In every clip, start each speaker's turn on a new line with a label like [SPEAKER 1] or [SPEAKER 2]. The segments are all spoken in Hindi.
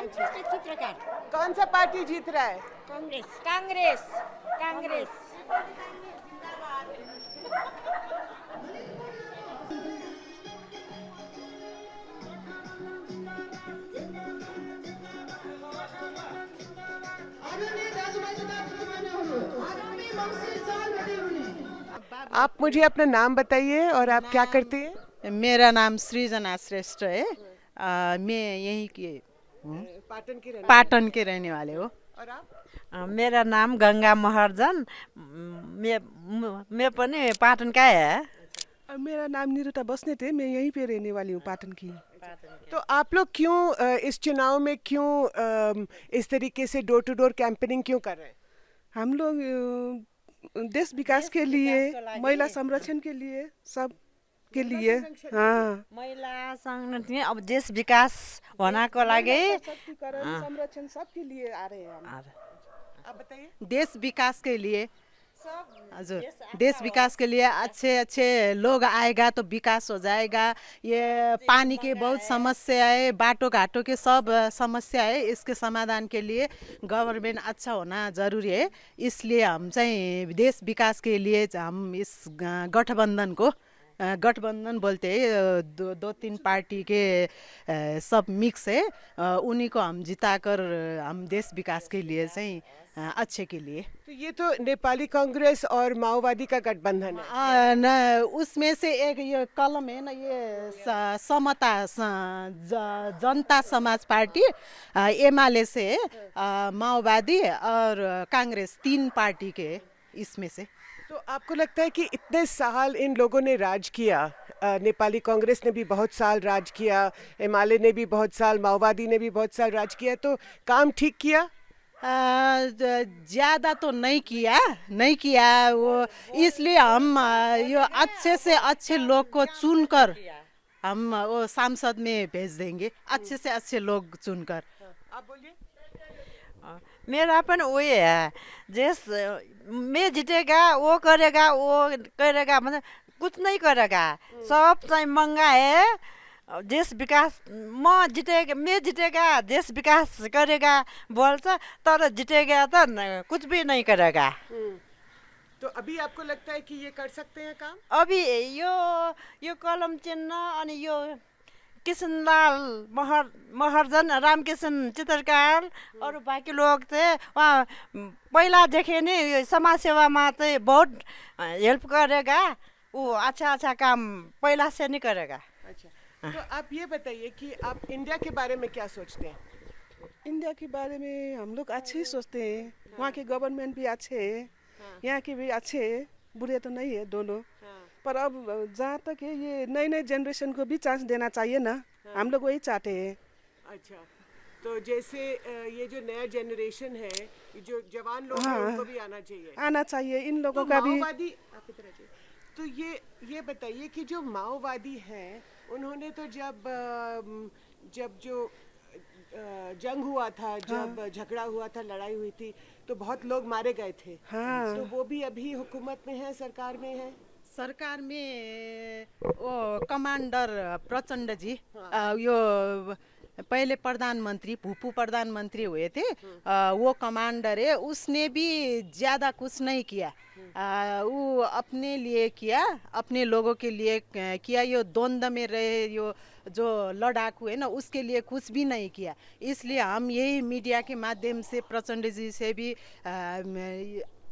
[SPEAKER 1] चित्रकार।
[SPEAKER 2] कौन सा पार्टी जीत रहा है?
[SPEAKER 1] कांग्रेस कांग्रेस कांग्रेस।
[SPEAKER 2] आप मुझे अपना नाम बताइए और आप क्या करते हैं?
[SPEAKER 3] मेरा नाम सृजना श्रेष्ठ है। मैं यहीं की हूँ,
[SPEAKER 2] पाटन की रहने
[SPEAKER 3] पाटन के रहने वाले हो।
[SPEAKER 2] और आप?
[SPEAKER 4] मेरा नाम गंगा महर्जन। मैं पनि पाटनका है।
[SPEAKER 2] मेरा नाम निरुता बस्नेत है, मैं यहीं पे रहने वाली हूँ, पाटन की। तो आप लोग क्यों इस चुनाव में क्यों इस तरीके से डोर टू डोर कैंपेनिंग क्यों कर रहे हैं?
[SPEAKER 5] हम लोग देश विकास के लिए, महिला संरक्षण के लिए, सब के लिए। हाँ,
[SPEAKER 4] महिला संगठन अब देश विकास होनको लागि
[SPEAKER 5] सशक्तिकरण, संरक्षण सबके लिए आ रहे हैं हम।
[SPEAKER 2] आप बताइए।
[SPEAKER 3] देश विकास के लिए, हजुर, देश विकास के लिए अच्छे अच्छे लोग आएगा तो विकास हो जाएगा। ये पानी के बहुत समस्या है, बाटो घाटों के सब समस्या है, इसके समाधान के लिए गवर्नमेंट अच्छा होना जरूरी है। इसलिए हम चाहिँ देश विकास के लिए हम इस गठबंधन को, गठबंधन बोलते हैं, दो तीन पार्टी के सब मिक्स है, उन्हीं को हम जिताकर हम देश विकास के लिए चाहिँ अच्छे के लिए।
[SPEAKER 2] तो ये तो नेपाली कांग्रेस और माओवादी का गठबंधन है।
[SPEAKER 3] न उसमें से एक ये कलम है ना, ये समता जनता समाज पार्टी, एमाले से माओवादी और कांग्रेस, तीन पार्टी के इसमें से।
[SPEAKER 2] तो आपको लगता है कि इतने साल इन लोगों ने राज किया, नेपाली कांग्रेस ने भी बहुत साल राज किया, एमाले ने भी बहुत साल, माओवादी ने भी बहुत साल राज किया, तो काम ठीक किया?
[SPEAKER 3] ज़्यादा तो नहीं किया वो, इसलिए हम यो अच्छे से अच्छे लोग को चुनकर हम वो सांसद में भेज देंगे, अच्छे से अच्छे लोग चुनकर।
[SPEAKER 2] आप बोलिए।
[SPEAKER 4] मेरा पनि वही है, जिस मैं जीतेगा वो करेगा मतलब कुछ नहीं करेगा, सब चाहिँ महंगा है। देश विकास मैं जीतेगा देश विकास करेगा बोल्छ, तर जीतेगा तो कुछ भी नहीं करेगा।
[SPEAKER 2] तो अभी आपको लगता है कि ये कर सकते हैं काम?
[SPEAKER 4] अभी यो कलम चिन्ह अनि यो किशनलाल महर्जन, रामकिशन चित्रकार और बाकी लोग थे वहाँ पहिलादेखि नै समाज सेवामा चाहिँ बहुत हेल्प करेगा। वो अच्छा काम पहला से नहीं करेगा।
[SPEAKER 2] अच्छा, तो आप ये बताइए कि आप इंडिया के बारे में क्या सोचते हैं?
[SPEAKER 5] इंडिया के बारे में हम लोग अच्छे ही सोचते हैं। वहाँ के गवर्नमेंट भी अच्छे है, यहाँ के भी अच्छे है, बुरे तो नहीं है दोनों। पर अब जहाँ तक है ये नई जनरेशन को भी चांस देना चाहिए ना, हम लोग वही चाहते हैं।
[SPEAKER 2] अच्छा, तो जैसे ये जो नया जनरेशन है, ये जो जवान लोग हैं, उनको भी आना चाहिए। इन लोगों
[SPEAKER 5] तो
[SPEAKER 2] का भी। माओवादी आप इधर आइए। तो ये बताइए कि जो माओवादी हैं, उन्होंने तो जब जो जंग हुआ था, जब झगड़ा हुआ था, लड़ाई हुई थी, तो बहुत लोग मारे गए थे।
[SPEAKER 5] हाँ।
[SPEAKER 2] तो वो भी अभी हुकूमत में है, सरकार में है।
[SPEAKER 3] सरकार में वो कमांडर प्रचंड जी, यो पहले प्रधानमंत्री, भूपू प्रधानमंत्री हुए थे, वो कमांडर है, उसने भी ज़्यादा कुछ नहीं किया। वो अपने लिए किया, अपने लोगों के लिए किया। यो द्वंद्व में रहे यो जो लड़ाकू है ना, उसके लिए कुछ भी नहीं किया। इसलिए हम यही मीडिया के माध्यम से प्रचंड जी से भी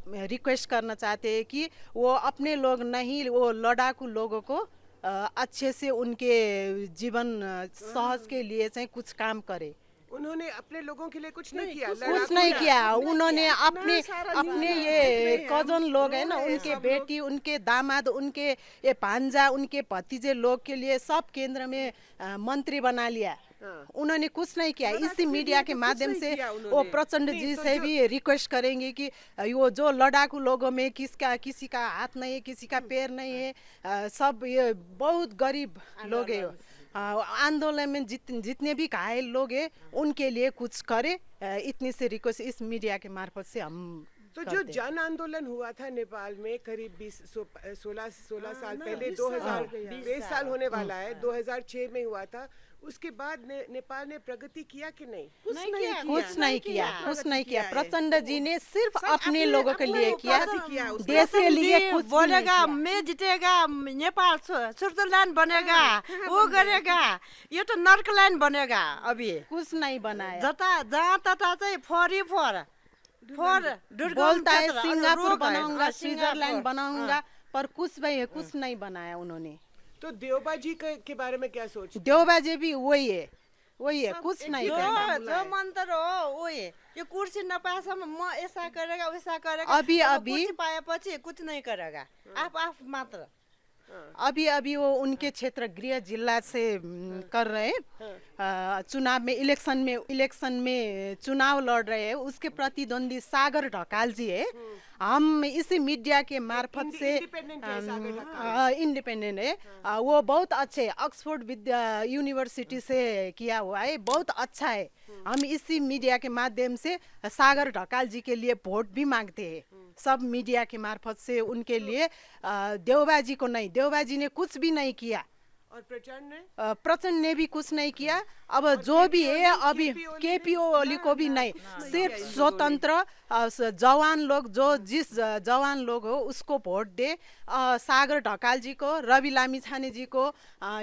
[SPEAKER 3] रिक्वेस्ट करना चाहते हैं कि वो अपने लोग नहीं, वो लड़ाकू लोगों को अच्छे से उनके जीवन सहज के लिए चाहिँ कुछ काम करे।
[SPEAKER 2] उन्होंने अपने लोगों के लिए कुछ नहीं किया,
[SPEAKER 3] कुछ नहीं किया। उन्होंने अपने ये कजन लोग है ना, उनके बेटी, उनके दामाद, उनके ये भांजा, उनके भतीजे लोग के लिए सब केंद्र में मंत्री बना लिया। उन्होंने कुछ नहीं किया। इसी मीडिया के माध्यम से वो प्रचंड जी से भी रिक्वेस्ट करेंगे कि वो जो लड़ाकू लोगों में किसी का हाथ नहीं है, किसी का पैर नहीं है, सब ये बहुत गरीब लोग है, आंदोलन में जितने भी घायल लोग हैं उनके लिए कुछ करे। इतनी से रिक्वेस्ट इस मीडिया के मार्फत से हम।
[SPEAKER 2] तो जो जन आंदोलन हुआ था नेपाल में करीब 16 साल पहले, 2020 साल होने वाला है, 2006 में हुआ था, उसके बाद नेपाल ने प्रगति किया कि नहीं?
[SPEAKER 3] कुछ नहीं किया। प्रचंड जी ने सिर्फ अपने लोगों के लिए किया, देश के लिए कुछ भी नहीं
[SPEAKER 4] बोलेगा
[SPEAKER 3] किया।
[SPEAKER 4] मैं जीतेगा, नेपाल स्विट्जरलैंड बनेगा, वो करेगा, ये तो नर्कलैंड बनेगा। अभी
[SPEAKER 3] कुछ नहीं बनाया।
[SPEAKER 4] जहाँ तथा चाहिँ फोर
[SPEAKER 3] बोलता है सिंगापुर बनाऊंगा, स्विट्जरलैंड बनाऊंगा, पर कुछ नहीं बनाया उन्होंने।
[SPEAKER 2] तो देवबा जी के बारे में क्या सोचते?
[SPEAKER 3] देवबा जी भी वही है, कुछ नहीं करना।
[SPEAKER 4] जो मंत्र हो वही, ये कुर्सी नपाएसम्म म ऐसा करेगा वैसा करेगा,
[SPEAKER 3] अभी
[SPEAKER 4] कुर्सी पाएपछि कुछ नहीं करेगा, आप मात्र।
[SPEAKER 3] अभी वो उनके क्षेत्र गृह जिला से कर रहे हैं चुनाव में, इलेक्शन में चुनाव लड़ रहे हैं। उसके प्रतिद्वंदी सागर ढकाल जी है। हम इसी मीडिया के मार्फत से इंडिपेंडेंट है, वो बहुत अच्छे, ऑक्सफोर्ड यूनिवर्सिटी से किया हुआ है, बहुत अच्छा है। हम इसी मीडिया के माध्यम से सागर ढकाल जी के लिए वोट भी मांगते हैं, सब मीडिया के मार्फत से उनके लिए। देवबा जी को नहीं, देवबा जी ने कुछ भी नहीं किया,
[SPEAKER 2] और
[SPEAKER 3] प्रचंड ने भी कुछ नहीं किया। अब जो भी है अभी केपी ओली को भी नहीं, सिर्फ स्वतंत्र जवान लोग, जिस जवान लोग हो उसको वोट दे। सागर ढकाल जी को, रवि लामिछाने जी को,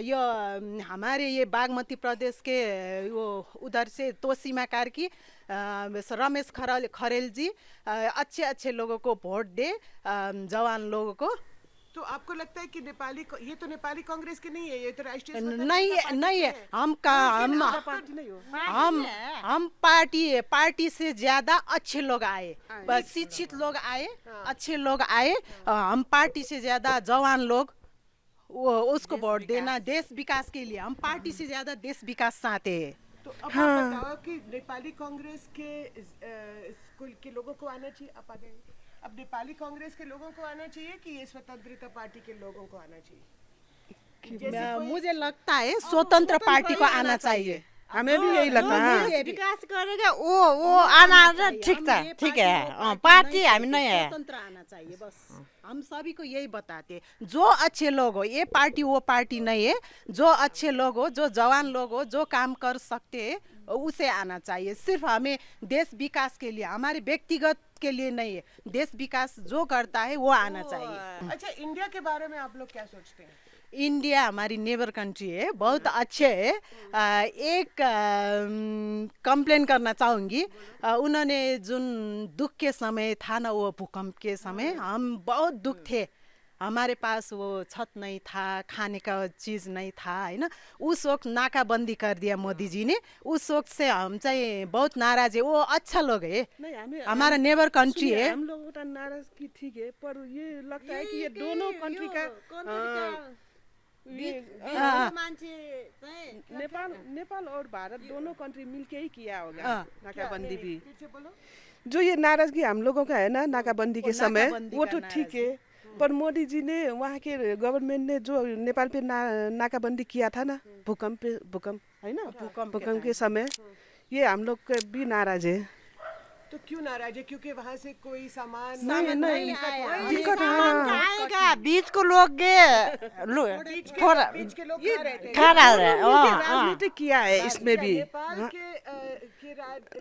[SPEAKER 3] यो हमारे ये बागमती प्रदेश के वो उधर से तोसीमा कार्की, रमेश खरेल जी, अच्छे लोगों को वोट दे, जवान लोगों को।
[SPEAKER 2] तो आपको लगता है कि ये तो नेपाली कांग्रेस के नहीं है, ये तो राष्ट्रीय
[SPEAKER 3] नहीं है। हम पार्टी से ज्यादा अच्छे लोग आए, बस शिक्षित लोग आए, अच्छे लोग आए। हम पार्टी से ज्यादा जवान लोग, वो उसको वोट देना देश विकास के लिए। हम पार्टी से ज्यादा देश विकास चाहते हैं।
[SPEAKER 2] तो अब आप बताओ कि नेपाली कांग्रेस के स्कूल के लोगों को आना चाहिए। आप आ गए, अब नेपाली कांग्रेस के लोगों को आना चाहिए कि ये स्वतंत्रता पार्टी के लोगों को आना चाहिए?
[SPEAKER 3] मुझे लगता है स्वतंत्र पार्टी को आना चाहिए।
[SPEAKER 5] हमें भी यही लगता है।
[SPEAKER 4] विकास करेगा वो आना ठीक है, पार्टी हामी नहीं है,
[SPEAKER 3] स्वतंत्र आना चाहिए बस। हम सभी को यही बताते हैं, जो अच्छे लोग हो, ये पार्टी वो पार्टी नहीं है, जो अच्छे लोग हो, जो जवान लोग हो, जो काम कर सकते हैं उसे आना चाहिए। सिर्फ हमें देश विकास के लिए, हमारे व्यक्तिगत के लिए नहीं है, देश विकास जो करता है वो आना चाहिए।
[SPEAKER 2] अच्छा, इंडिया के बारे में आप लोग क्या सोचते हैं?
[SPEAKER 3] इंडिया हमारी नेबर कंट्री है, बहुत अच्छे है। एक कंप्लेन करना चाहूँगी, उन्होंने जुन दुख के समय था ना, वो भूकंप के समय हम बहुत दुख थे, हमारे पास वो छत नहीं था, खाने का चीज़ नहीं था, है ना। उस वक्त नाकाबंदी कर दिया मोदी जी ने, उस वक्त से हम चाहिँ बहुत नाराज है। वो अच्छा लोग है, हमारा नेबर कंट्री है।
[SPEAKER 5] हम लोग नाराज की ठीक है, पर ये लगता है कि ये दोनों कंट्री का नेपाल और भारत दोनों कंट्री मिलके ही किया होगा नाकाबंदी भी। जो ये नाराजगी हम लोगों का है ना नाकाबंदी के समय, वो तो ठीक है, पर मोदी जी ने, वहाँ के गवर्नमेंट ने जो नेपाल पे नाकाबंदी किया था ना, भूकंप है ना, भूकंप के समय, ये हम लोग भी नाराज है।
[SPEAKER 2] तो क्यों नाराज है? क्योंकि वहाँ से कोई सामान
[SPEAKER 5] नहीं
[SPEAKER 4] आएगा, बीच को लोग
[SPEAKER 2] बीच के लोग
[SPEAKER 4] खा रहे हैं।
[SPEAKER 5] राजनीतिक किया है इसमें भी,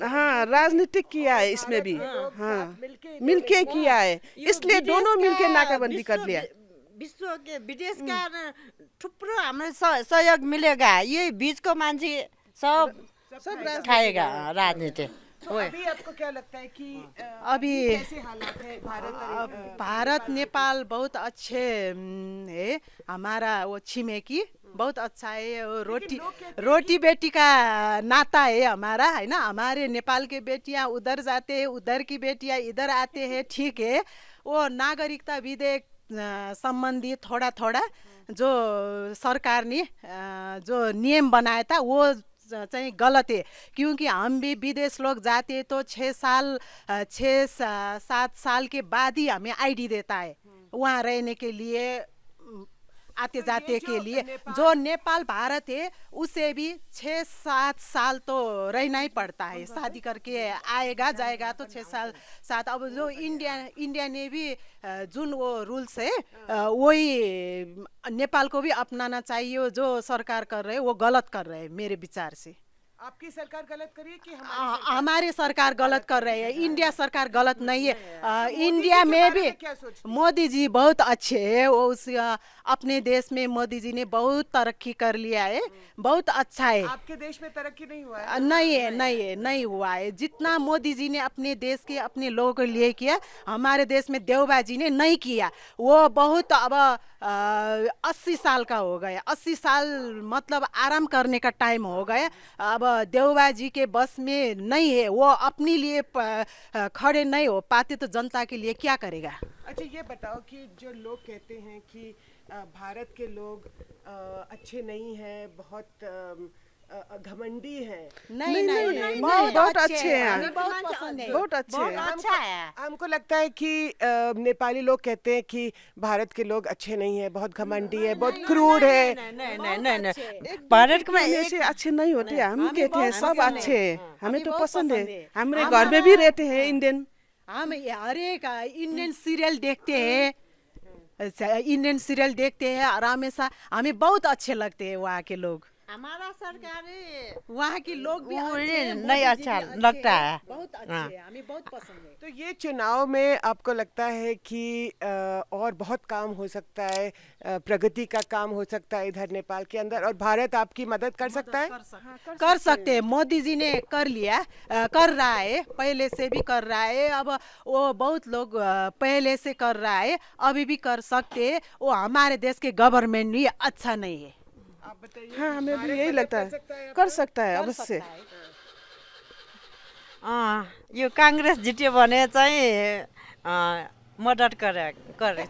[SPEAKER 5] हाँ राजनीतिक किया है इसमें भी, हाँ मिलके किया है, इसलिए दोनों मिलके नाकाबंदी कर लिया।
[SPEAKER 4] विश्व के विदेश का थुप्रो हमें सहयोग मिलेगा, ये बीच को मान्छे सब खाएगा राजनीति।
[SPEAKER 2] तो अभी आपको क्या लगता है कि
[SPEAKER 3] अभी
[SPEAKER 2] कैसे हालात है
[SPEAKER 3] भारत नेपाल बहुत अच्छे है, हमारा वो छिमेकी बहुत अच्छा है, रोटी बेटी का नाता है हमारा, है ना। हमारे नेपाल के बेटियां उधर जाते हैं, उधर की बेटियां इधर आते हैं, ठीक है। वो नागरिकता विधेयक संबंधी थोड़ा जो सरकार ने जो नियम बनाया था वो चाहिँ गलत है, क्योंकि हम भी विदेश लोग जाते हैं तो 6-7 साल के बाद ही हमें आईडी देता है, वहाँ रहने के लिए आते जाते के लिए। जो नेपाल भारत है उसे भी 6-7 साल तो रहना ही पड़ता है, शादी करके आएगा जाएगा तो 6 साल 7। अब जो इंडिया ने भी जुन वो रूल्स है वही नेपाल को भी अपनाना चाहिए। जो सरकार कर रहे हैं वो गलत कर रहे हैं मेरे विचार से।
[SPEAKER 2] आपकी सरकार गलत करिए कि
[SPEAKER 3] हमारी सरकार गलत कर रही है, इंडिया सरकार गलत नहीं है। इंडिया में भी मोदी जी बहुत अच्छे है, वो उस अपने देश में मोदी जी ने बहुत तरक्की कर लिया है, बहुत अच्छा है।
[SPEAKER 2] आपके देश में तरक्की नहीं हुआ है?
[SPEAKER 3] नहीं हुआ है। जितना मोदी जी ने अपने देश के अपने लोगों के लिए किया, हमारे देश में देवबा जी ने नहीं किया। वो बहुत अब 80 साल का हो गया, 80 साल मतलब आराम करने का टाइम हो गया। अब देवबा जी के बस में नहीं है, वो अपने लिए खड़े नहीं हो पाते तो जनता के लिए क्या करेगा।
[SPEAKER 2] अच्छा ये बताओ कि जो लोग कहते हैं कि भारत के लोग अच्छे नहीं हैं, बहुत घमंडी हैं।
[SPEAKER 3] नहीं,
[SPEAKER 5] बहुत अच्छे हैं,
[SPEAKER 3] हमें बहुत पसंद है,
[SPEAKER 5] बहुत अच्छे हैं।
[SPEAKER 1] अच्छा है।
[SPEAKER 2] हमको लगता है कि नेपाली लोग कहते हैं कि भारत के लोग अच्छे नहीं है, बहुत घमंडी है, बहुत क्रूर है।
[SPEAKER 4] नहीं भारत में
[SPEAKER 5] ऐसे अच्छे नहीं होते, हम कहते हैं सब अच्छे हैं, हमें तो पसंद है। हमारे घर में भी रहते हैं इंडियन।
[SPEAKER 3] हम हर एक इंडियन सीरियल देखते हैं, हमेशा हमें बहुत अच्छे लगते हैं वहाँ के लोग।
[SPEAKER 4] हमारा सरकार
[SPEAKER 3] वहाँ के लोग भी
[SPEAKER 4] वो
[SPEAKER 3] अच्छे हैं,
[SPEAKER 4] नहीं
[SPEAKER 3] मोदी जी
[SPEAKER 4] अच्छा
[SPEAKER 3] भी अच्छे
[SPEAKER 4] लगता
[SPEAKER 3] हैं,
[SPEAKER 4] है।
[SPEAKER 3] बहुत अच्छे हैं, हमें बहुत पसंद है।
[SPEAKER 2] तो ये चुनाव में आपको लगता है कि और बहुत काम हो सकता है, प्रगति का काम हो सकता है इधर नेपाल के अंदर, और भारत आपकी मदद कर सकता है?
[SPEAKER 3] कर सकते हैं। मोदी जी ने कर लिया, कर रहा है, पहले से भी कर रहा है। अब वो बहुत लोग पहले से कर रहा है, अभी भी कर सकते हैं। वो हमारे देश के गवर्नमेंट भी अच्छा नहीं है।
[SPEAKER 2] आप बताइए।
[SPEAKER 5] हाँ, हमें भी यही लगता है, कर सकता है अवश्य।
[SPEAKER 4] यो कांग्रेस जित्यो भने चाहिँ मदद कर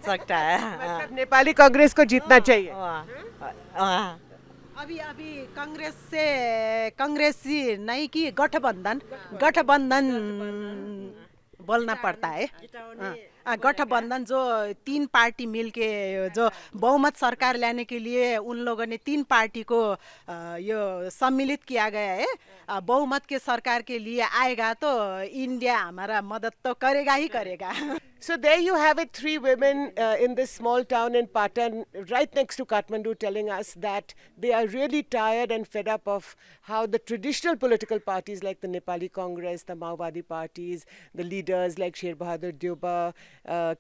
[SPEAKER 4] सकता है।
[SPEAKER 2] मतलब नेपाली कांग्रेस को जीतना चाहिए।
[SPEAKER 3] अभी कांग्रेस नहीं कि गठबंधन बोलना पड़ता है। गठबंधन जो 3 पार्टी मिलके जो बहुमत सरकार लाने के लिए उन लोगों ने 3 पार्टी को यो सम्मिलित किया गया है। बहुमत के सरकार के लिए आएगा तो इंडिया हमारा मदद तो करेगा ही करेगा।
[SPEAKER 2] So there you have it, 3 women in this small town in Patan, right next to Kathmandu, telling us that they are really tired and fed up of how the traditional political parties like the Nepali Congress, the Maowadi parties, the leaders like Sher Bahadur Deuba,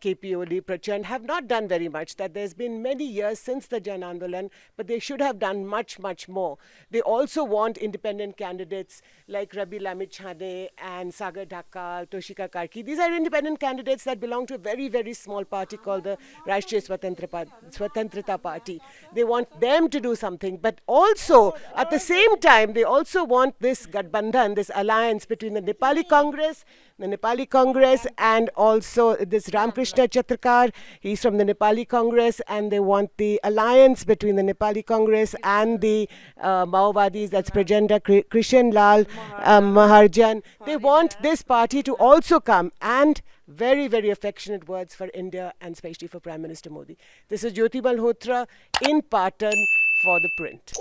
[SPEAKER 2] KP Oli Prachand have not done very much, that there's been many years since the Jan Andolan, but they should have done much, much more. They also want independent candidates like Rabi Lamit Chhade and Sagar Dhakal, Toshika Karki. These are independent candidates that belong to a very, very small party called the Rashtriya Swatantrata Party. They want them to do something, but also at the same time they also want this Gathbandhan, this alliance between the Nepali Congress and also this Ramkrishna Chatrakar. He's from the Nepali Congress, and they want the alliance between the Nepali Congress and the Maowadis, that's Prajenda Krishan Lal Maharjan. They want this party to also come, and very, very affectionate words for India and especially for Prime Minister Modi. This is Jyoti Malhotra in Patan for The Print.